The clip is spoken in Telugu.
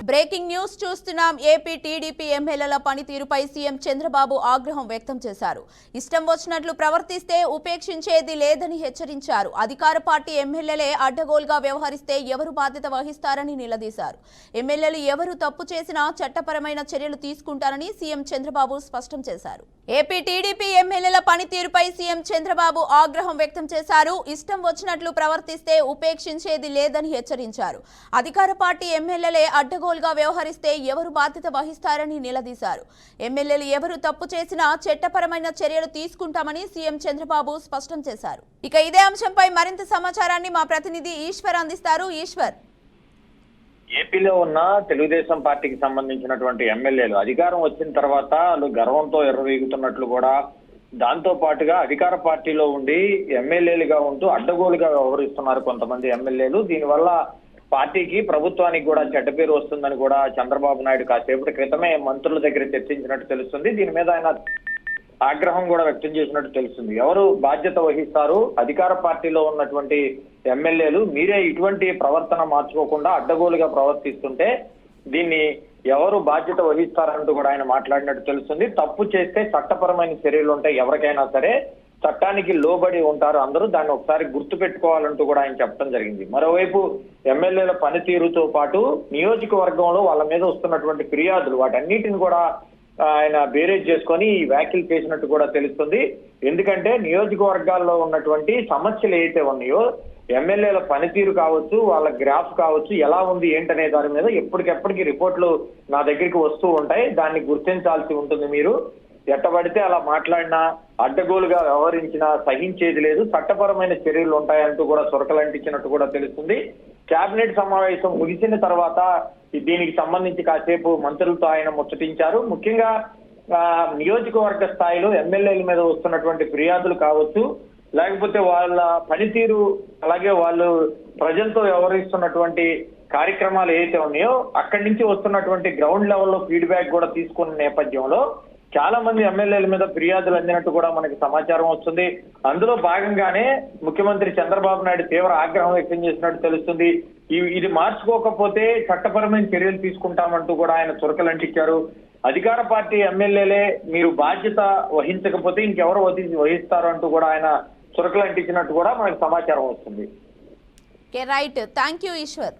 బ్రేకింగ్ న్యూస్ చూస్తున్నాం. ఏపీ టీడీపీ ఎమ్మెల్యేల పనితీరుపై సీఎం చంద్రబాబు ఆగ్రహం వ్యక్తం చేశారు. ఇష్టం వచ్చినట్లు ప్రవర్తిస్తే ఉపేక్షించేది లేదని హెచ్చరించారు. అధికార పార్టీ ఎమ్మెల్యేలే అడ్డగోలుగా వ్యవహరిస్తే ఎవరు బాధ్యత వహిస్తారని నిలదీశారు. ఎమ్మెల్యేలు ఎవరు తప్పు చేసినా చట్టపరమైన చర్యలు తీసుకుంటారని సీఎం చంద్రబాబు స్పష్టం చేశారు. ఏపీ టీడీపీ ఎమ్మెల్యేల పనితీరుపై సీఎం చంద్రబాబు ఆగ్రహం వ్యక్తం చేశారు. ఇష్టం వచ్చినట్లు ప్రవర్తిస్తే ఉపేక్షించేది లేదని హెచ్చరించారు. అధికార పార్టీ ఎమ్మెల్యేలే అడ్డగోలుగా వ్యవహరిస్తే ఎవరు బాధ్యత వహిస్తారని నిలదీశారు. ఎమ్మెల్యేలు ఎవరు తప్పు చేసినా చట్టపరమైన చర్యలు తీసుకుంటామని సీఎం చంద్రబాబు స్పష్టం చేశారు. ఇక ఇదే అంశంపై మరింత సమాచారాన్ని మా ప్రతినిధి ఈశ్వర్ అందిస్తారు. ఈశ్వర్, ఏపీలో ఉన్న తెలుగుదేశం పార్టీకి సంబంధించినటువంటి ఎమ్మెల్యేలు అధికారం వచ్చిన తర్వాత వాళ్ళు గర్వంతో ఎర్రవీగుతున్నట్లు కూడా, దాంతో పాటుగా అధికార పార్టీలో ఉండి ఎమ్మెల్యేలుగా ఉంటూ అడ్డగోలుగా వ్యవహరిస్తున్నారు కొంతమంది ఎమ్మెల్యేలు. దీనివల్ల పార్టీకి ప్రభుత్వానికి కూడా చెడ్డ పేరు వస్తుందని కూడా చంద్రబాబు నాయుడు కాసేపటి క్రితమే మంత్రుల దగ్గర చర్చించినట్టు తెలుస్తుంది. దీని మీద ఆయన ఆగ్రహం కూడా వ్యక్తం చేసినట్టు తెలుస్తుంది. ఎవరు బాధ్యత వహిస్తారు? అధికార పార్టీలో ఉన్నటువంటి ఎమ్మెల్యేలు మీరే ఇటువంటి ప్రవర్తన మార్చుకోకుండా అడ్డగోలుగా ప్రవర్తిస్తుంటే దీన్ని ఎవరు బాధ్యత వహిస్తారంటూ కూడా ఆయన మాట్లాడినట్టు తెలుస్తుంది. తప్పు చేస్తే చట్టపరమైన చర్యలు ఉంటాయి, ఎవరికైనా సరే చట్టానికి లోబడి ఉంటారు అందరూ, దాన్ని ఒకసారి గుర్తు పెట్టుకోవాలంటూ కూడా ఆయన చెప్పడం జరిగింది. మరోవైపు ఎమ్మెల్యేల పనితీరుతో పాటు నియోజకవర్గంలో వాళ్ళ మీద వస్తున్నటువంటి ఫిర్యాదులు వాటన్నిటిని కూడా ఆయన బేరేజ్ చేసుకొని ఈ వ్యాఖ్యలు చేసినట్టు కూడా తెలుస్తుంది. ఎందుకంటే నియోజకవర్గాల్లో ఉన్నటువంటి సమస్యలు ఏవైతే ఉన్నాయో, ఎమ్మెల్యేల పనితీరు కావచ్చు, వాళ్ళ గ్రాఫ్ కావచ్చు, ఎలా ఉంది ఏంటనే దాని మీద ఎప్పటికెప్పటికి రిపోర్ట్లు నా దగ్గరికి వస్తూ ఉంటాయి. దాన్ని గుర్తించాల్సి ఉంటుంది. మీరు ఎట్టబడితే అలా మాట్లాడినా, అడ్డగోలుగా వ్యవహరించినా సహించేది లేదు, చట్టపరమైన చర్యలు ఉంటాయంటూ కూడా సొరకలంటించినట్టు కూడా తెలుస్తుంది. కేబినెట్ సమావేశం ముగిసిన తర్వాత దీనికి సంబంధించి కాసేపు మంత్రులతో ఆయన ముచ్చటించారు. ముఖ్యంగా నియోజకవర్గ స్థాయిలో ఎమ్మెల్యేల మీద వస్తున్నటువంటి ఫిర్యాదులు కావచ్చు, లేకపోతే వాళ్ళ పనితీరు, అలాగే వాళ్ళు ప్రజలతో వ్యవహరిస్తున్నటువంటి కార్యక్రమాలు ఏవైతే ఉన్నాయో అక్కడి నుంచి వస్తున్నటువంటి గ్రౌండ్ లెవెల్లో ఫీడ్బ్యాక్ కూడా తీసుకున్న నేపథ్యంలో చాలా మంది ఎమ్మెల్యేల మీద ఫిర్యాదులు అందినట్టు కూడా మనకి సమాచారం వస్తుంది. అందులో భాగంగానే ముఖ్యమంత్రి చంద్రబాబు నాయుడు తీవ్ర ఆగ్రహం వ్యక్తం చేసినట్టు తెలుస్తుంది. ఇది మార్చుకోకపోతే చట్టపరమైన చర్యలు తీసుకుంటామంటూ కూడా ఆయన చురకలంటించారు. అధికార పార్టీ ఎమ్మెల్యేలే మీరు బాధ్యత వహించకపోతే ఇంకెవరు వహిస్తారు అంటూ కూడా ఆయన చురకలంటించినట్టు కూడా మనకి సమాచారం వస్తుంది. Right, thank you Eshwar.